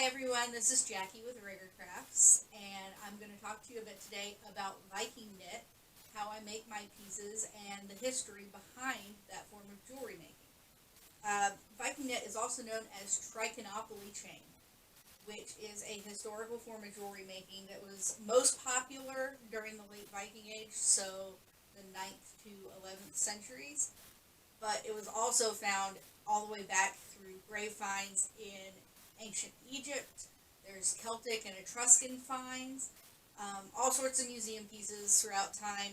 Hi everyone, this is Jackie with Rigr Crafts, and I'm going to talk to you a bit today about Viking Knit, how I make my pieces, and the history behind that form of jewelry making. Viking Knit is also known as trichinopoly chain, which is a historical form of jewelry making that was most popular during the late Viking Age, so the 9th to 11th centuries, but it was also found all the way back through grave finds in ancient Egypt. There's Celtic and Etruscan finds, all sorts of museum pieces throughout time,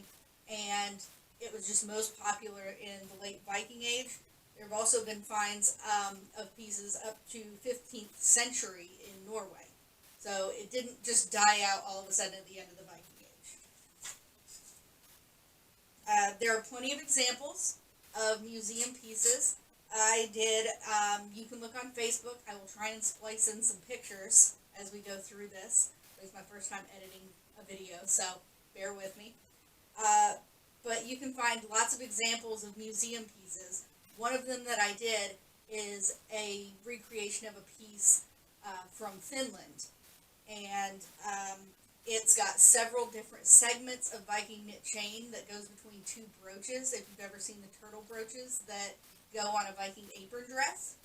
and it was just most popular in the late Viking Age. There have also been finds of pieces up to 15th century in Norway. So it didn't just die out all of a sudden at the end of the Viking Age. There are plenty of examples of museum pieces. You can look on Facebook. I will try and splice in some pictures as we go through this. It's my first time editing a video, so bear with me. But you can find lots of examples of museum pieces. One of them that I did is a recreation of a piece from Finland, and it's got several different segments of Viking knit chain that goes between two brooches. If you've ever seen the turtle brooches that go on a Viking apron dress.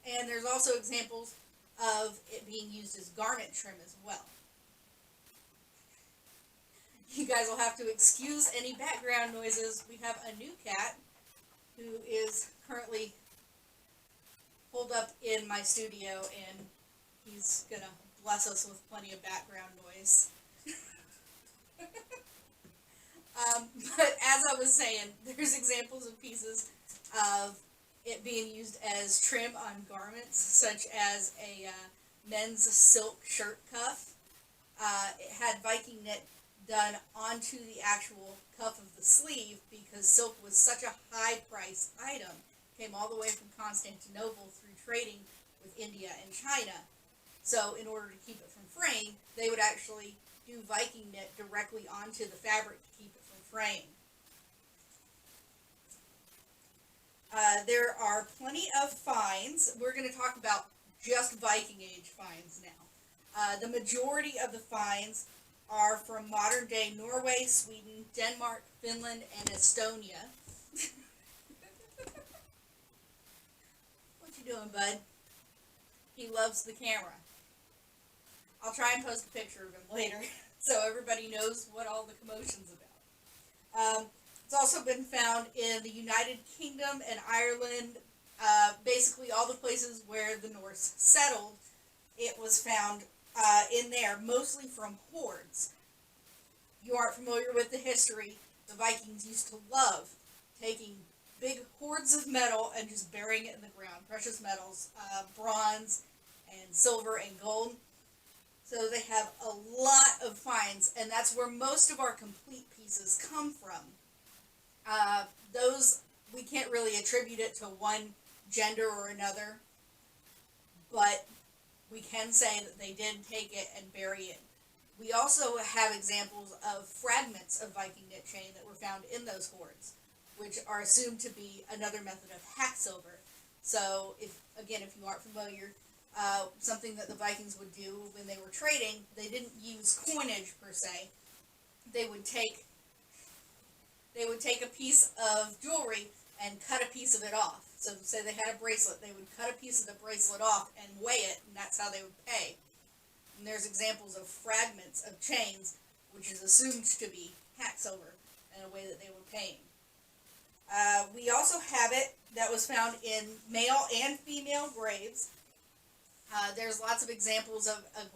And there's also examples of it being used as garment trim as well. You guys will have to excuse any background noises. We have a new cat who is currently holed up in my studio, and he's gonna bless us with plenty of background noise. But as I was saying, there's examples of pieces of it being used as trim on garments, such as a men's silk shirt cuff. It had Viking knit done onto the actual cuff of the sleeve because silk was such a high-priced item. It came all the way from Constantinople through trading with India and China. So in order to keep it from fraying, they would actually do Viking knit directly onto the fabric to keep it from fraying. There are plenty of finds. We're going to talk about just Viking Age finds now. The majority of the finds are from modern day Norway, Sweden, Denmark, Finland, and Estonia. What you doing, bud? He loves the camera. I'll try and post a picture of him later so everybody knows what all the commotion's about. It's also been found in the United Kingdom and Ireland, basically all the places where the Norse settled. It was found in there, mostly from hoards. If you aren't familiar with the history, the Vikings used to love taking big hoards of metal and just burying it in the ground. Precious metals, bronze and silver and gold. So they have a lot of finds, and that's where most of our complete pieces come from. Those, we can't really attribute it to one gender or another, but we can say that they did take it and bury it. We also have examples of fragments of Viking knit chain that were found in those hoards, which are assumed to be another method of hack silver. So, if you aren't familiar, something that the Vikings would do when they were trading, they didn't use coinage per se. They would take a piece of jewelry and cut a piece of it off. So say they had a bracelet, they would cut a piece of the bracelet off and weigh it, and that's how they would pay. And there's examples of fragments of chains, which is assumed to be hack silver in a way that they were paying. We also have it that was found in male and female graves. There's lots of examples of a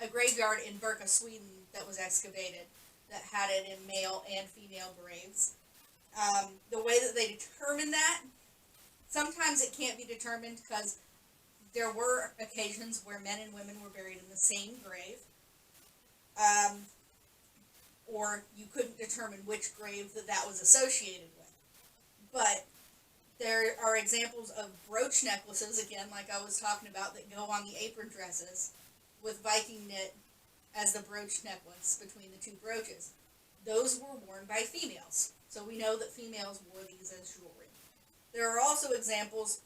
graveyard in Birka, Sweden that was excavated that had it in male and female graves. The way that they determine that, sometimes it can't be determined because there were occasions where men and women were buried in the same grave, or you couldn't determine which grave that was associated with. But there are examples of brooch necklaces, again, like I was talking about, that go on the apron dresses with Viking knit as the brooch necklace between the two brooches. Those were worn by females, so we know that females wore these as jewelry. There are also examples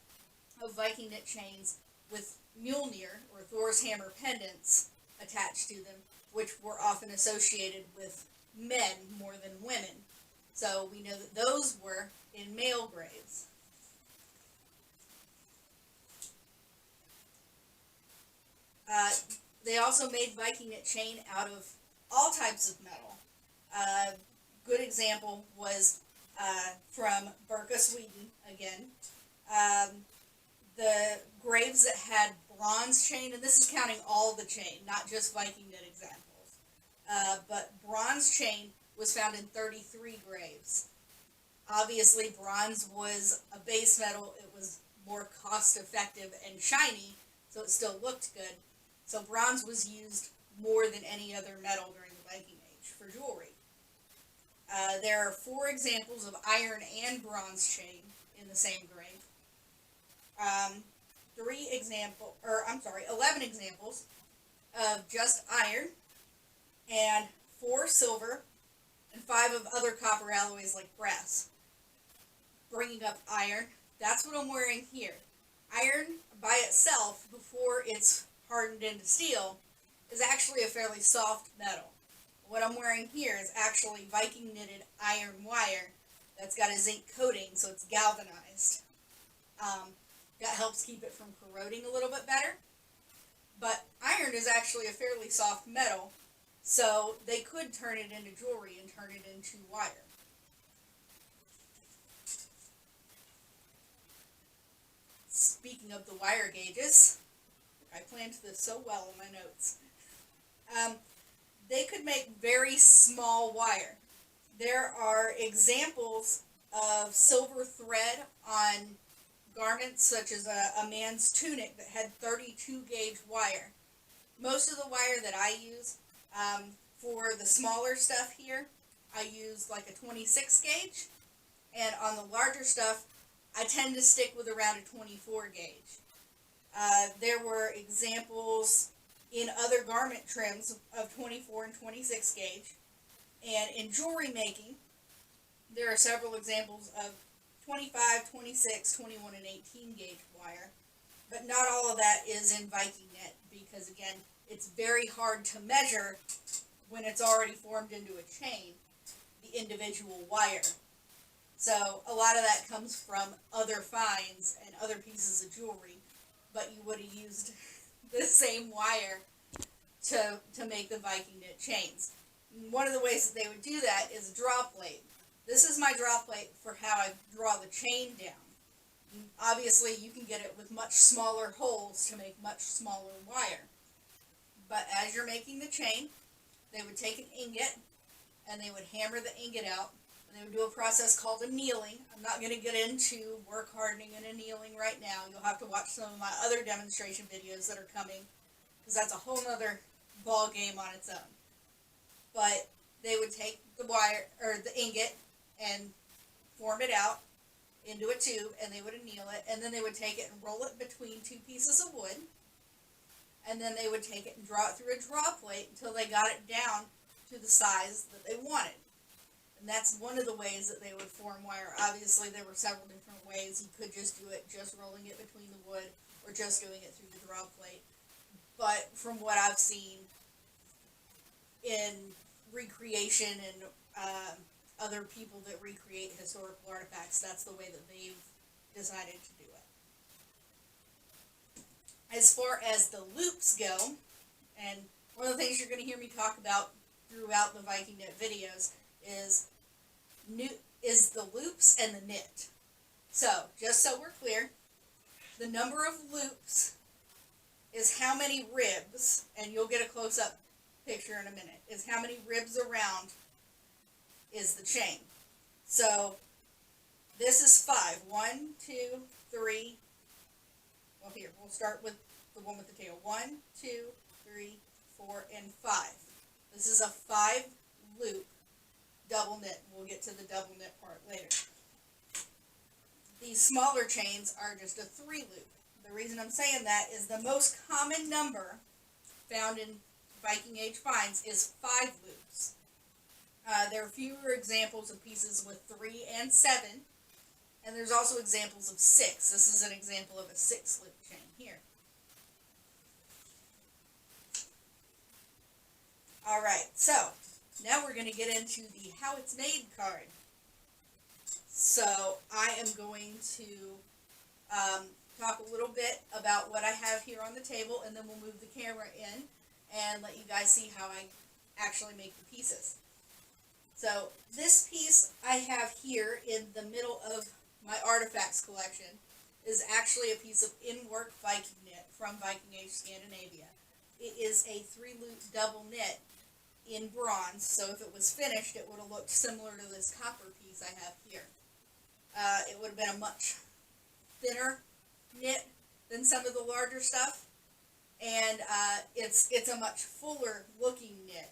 of Viking knit chains with Mjolnir or Thor's hammer pendants attached to them, which were often associated with men more than women. So we know that those were in male graves. They also made Viking knit chain out of all types of metal. Good example was from Birka, Sweden, again. The graves that had bronze chain, and this is counting all the chain, not just Viking knit examples, but bronze chain was found in 33 graves. Obviously, bronze was a base metal. It was more cost effective and shiny, so it still looked good. So bronze was used more than any other metal during the Viking Age for jewelry. There are 4 examples of iron and bronze chain in the same grave. 11 examples of just iron, and 4 silver, and 5 of other copper alloys like brass. Bringing up iron, that's what I'm wearing here. Iron by itself, before it's hardened into steel, is actually a fairly soft metal. What I'm wearing here is actually Viking knitted iron wire that's got a zinc coating, so it's galvanized. That helps keep it from corroding a little bit better. But iron is actually a fairly soft metal, so they could turn it into jewelry and turn it into wire. Speaking of the wire gauges, I planned this so well in my notes. They could make very small wire. There are examples of silver thread on garments such as a man's tunic that had 32 gauge wire. Most of the wire that I use for the smaller stuff here, I use like a 26 gauge, and on the larger stuff, I tend to stick with around a 24 gauge. There were examples in other garment trims of 24 and 26 gauge, and in jewelry making, there are several examples of 25, 26, 21, and 18 gauge wire, but not all of that is in Viking knit because, again, it's very hard to measure when it's already formed into a chain, the individual wire. So a lot of that comes from other finds and other pieces of jewelry, but you would have used the same wire to make the Viking knit chains. One of the ways that they would do that is a draw plate. This is my draw plate for how I draw the chain down. Obviously, you can get it with much smaller holes to make much smaller wire. But as you're making the chain, they would take an ingot and they would hammer the ingot out. And they would do a process called annealing. I'm not going to get into work hardening and annealing right now. You'll have to watch some of my other demonstration videos that are coming, because that's a whole other ball game on its own. But they would take the wire or the ingot and form it out into a tube, and they would anneal it, and then they would take it and roll it between 2 pieces of wood, and then they would take it and draw it through a draw plate until they got it down to the size that they wanted. And that's one of the ways that they would form wire. Obviously, there were several different ways. You could just do it just rolling it between the wood, or just doing it through the draw plate. But from what I've seen in recreation and other people that recreate historical artifacts, that's the way that they've decided to do it. As far as the loops go, and one of the things you're going to hear me talk about throughout the Viking knit videos is the loops and the knit. So, just so we're clear, the number of loops is how many ribs, and you'll get a close-up picture in a minute, is how many ribs around is the chain. So, this is 5. 1, 2, 3. Well, here, we'll start with the one with the tail. 1, 2, 3, 4, and 5. This is a 5 loop double knit. We'll get to the double knit part later. These smaller chains are just a 3 loop. The reason I'm saying that is the most common number found in Viking Age finds is 5 loops. There are fewer examples of pieces with 3 and 7, And there's also examples of 6. This is an example of a 6-loop chain here. Alright, so now we're going to get into the how it's made card. So I am going to talk a little bit about what I have here on the table, and then we'll move the camera in and let you guys see how I actually make the pieces. So this piece I have here in the middle of my artifacts collection is actually a piece of in-work Viking knit from Viking Age Scandinavia. It is a 3-loop double knit in bronze, so if it was finished it would have looked similar to this copper piece I have here. It would have been a much thinner knit than some of the larger stuff, and it's a much fuller looking knit.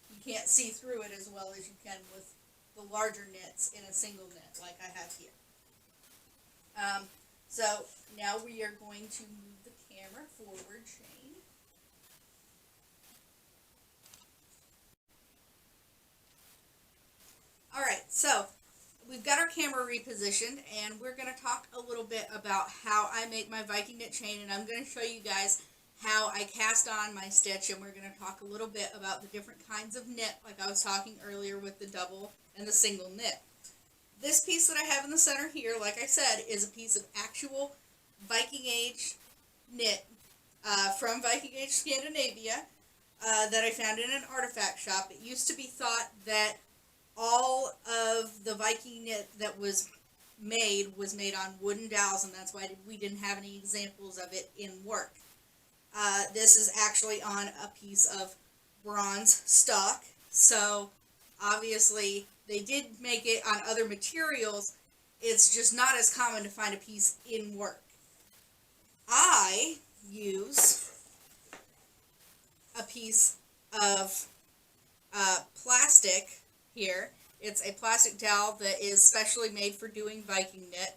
You can't see through it as well as you can with the larger knits in a single knit like I have here. So now we are going to move the camera forward, Shane. Alright, so we've got our camera repositioned, and we're going to talk a little bit about how I make my Viking knit chain, and I'm going to show you guys how I cast on my stitch, and we're going to talk a little bit about the different kinds of knit like I was talking earlier with the double and the single knit. This piece that I have in the center here, like I said, is a piece of actual Viking Age knit from Viking Age Scandinavia that I found in an artifact shop. It used to be thought that all of the Viking knit that was made on wooden dowels, and that's why we didn't have any examples of it in work. This is actually on a piece of bronze stock, so obviously they did make it on other materials. It's just not as common to find a piece in work. I use a piece of plastic here. It's a plastic dowel that is specially made for doing Viking knit.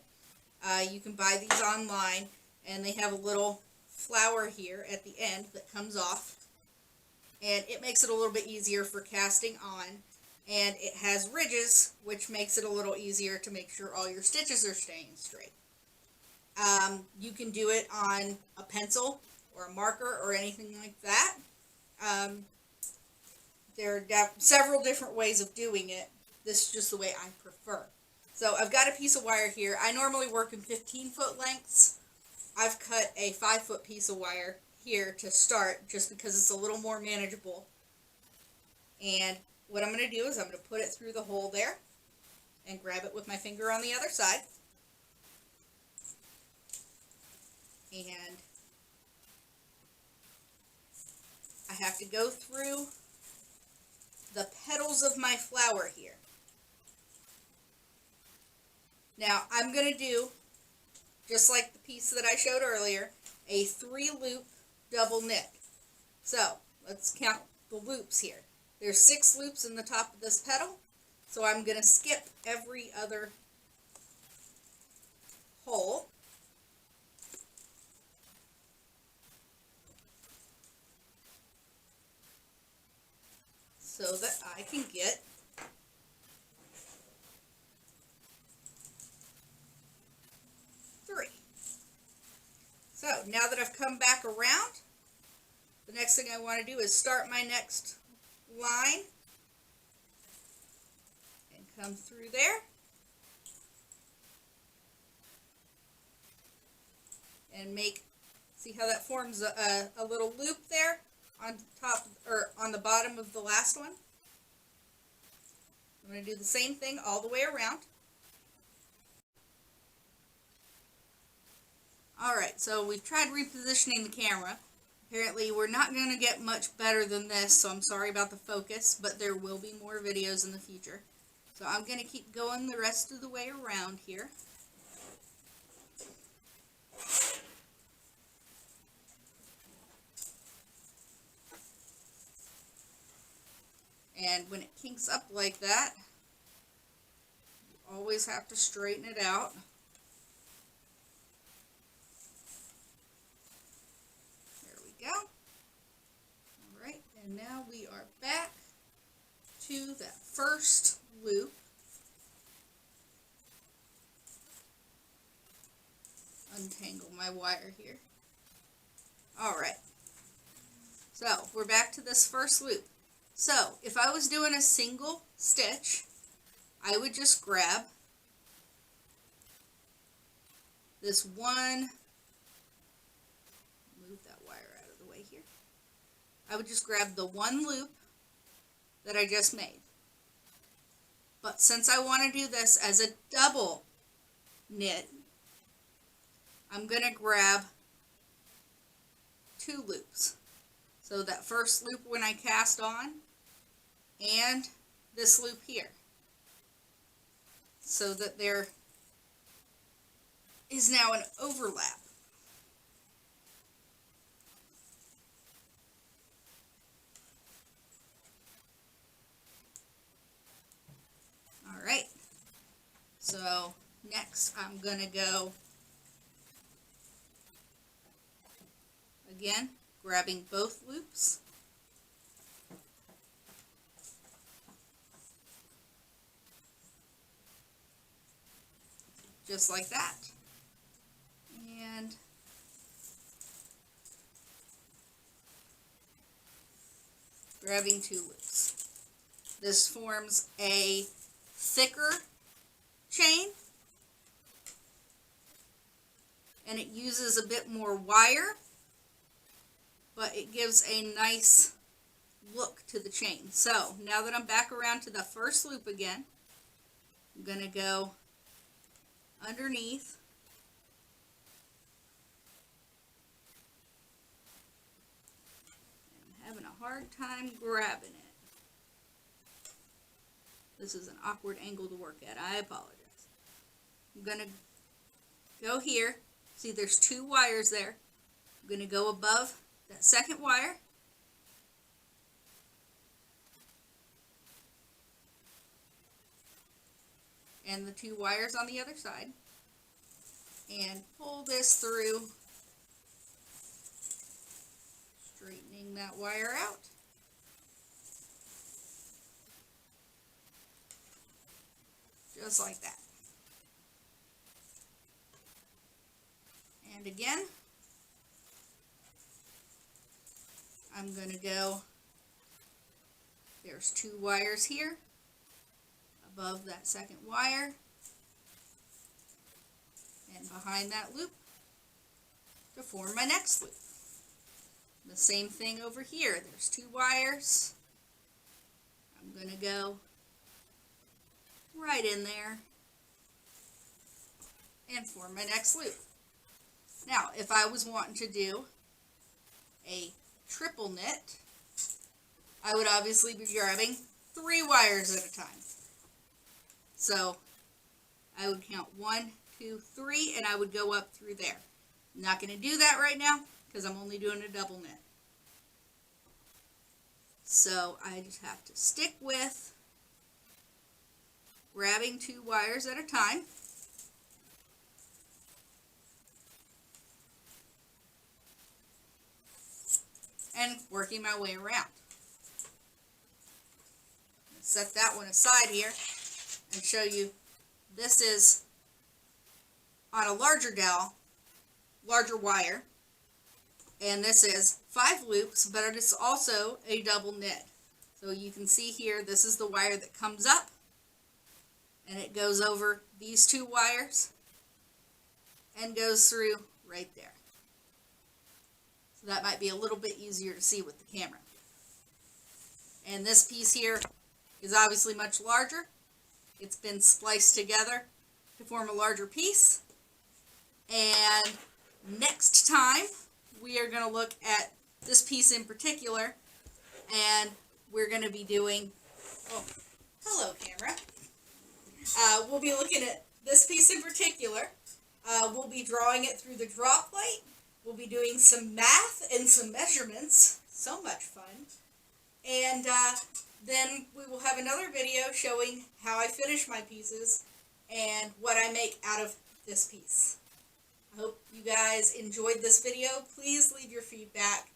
You can buy these online, and they have a little flower here at the end that comes off, and it makes it a little bit easier for casting on, and it has ridges, which makes it a little easier to make sure all your stitches are staying straight. You can do it on a pencil or a marker or anything like that. There are several different ways of doing it. This is just the way I prefer. So I've got a piece of wire here. I normally work in 15-foot lengths. I've cut a 5-foot piece of wire here to start just because it's a little more manageable. And what I'm going to do is I'm going to put it through the hole there and grab it with my finger on the other side. And I have to go through the petals of my flower here. Now I'm going to do, just like the piece that I showed earlier, a 3-loop double knit. So let's count the loops here. There's 6 loops in the top of this petal, so I'm going to skip every other hole. So that I can get So now that I've come back around, the next thing I want to do is start my next line and come through there. And see how that forms a little loop there on top, or on the bottom of the last one. I'm going to do the same thing all the way around. Alright, so we've tried repositioning the camera. Apparently we're not going to get much better than this, so I'm sorry about the focus, but there will be more videos in the future. So I'm going to keep going the rest of the way around here. And when it kinks up like that, you always have to straighten it out. There we go. Alright, and now we are back to that first loop. untangle my wire here. Alright, so we're back to this first loop. So if I was doing a single stitch, I would just grab this one, move that wire out of the way here. I would just grab the one loop that I just made. But since I want to do this as a double knit, I'm going to grab 2 loops. So that first loop when I cast on, and this loop here. So that there is now an overlap. Alright, so next I'm going to go, again, grabbing both loops. Just like that. And grabbing 2 loops. This forms a thicker chain, and it uses a bit more wire, but it gives a nice look to the chain. So now that I'm back around to the first loop again, I'm going to go underneath, I'm having a hard time grabbing it. This is an awkward angle to work at. I apologize. I'm going to go here. See, there's 2 wires there. I'm going to go above that second wire. And the 2 wires on the other side. And pull this through, straightening that wire out. Just like that. And again, I'm going to go, there's 2 wires here, above that second wire, and behind that loop to form my next loop. The same thing over here, there's 2 wires. I'm going to go right in there and form my next loop. Now, if I was wanting to do a triple knit, I would obviously be grabbing 3 wires at a time. So I would count 1, 2, 3, and I would go up through there. I'm not going to do that right now because I'm only doing a double knit. So I just have to stick with grabbing 2 wires at a time. And working my way around. Set that one aside here and show you this is on a larger dowel, larger wire, and this is 5 loops, but it is also a double knit. So you can see here, this is the wire that comes up, and it goes over these 2 wires and goes through right there. So that might be a little bit easier to see with the camera. And this piece here is obviously much larger. It's been spliced together to form a larger piece. And next time we are going to look at this piece in particular, and we're going to be doing, oh, hello camera. We'll be looking at this piece in particular. We'll be drawing it through the draw plate. We'll be doing some math and some measurements. So much fun. And then we will have another video showing how I finish my pieces and what I make out of this piece. I hope you guys enjoyed this video. Please leave your feedback,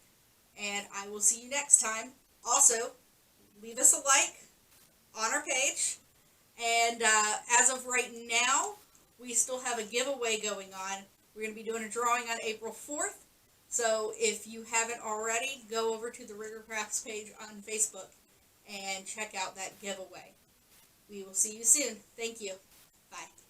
and I will see you next time. Also, leave us a like on our page. And as of right now, we still have a giveaway going on We're going to be doing a drawing on April 4th. So if you haven't already, go over to the Rigr Crafts page on Facebook and check out that giveaway. We will see you soon. Thank you. Bye.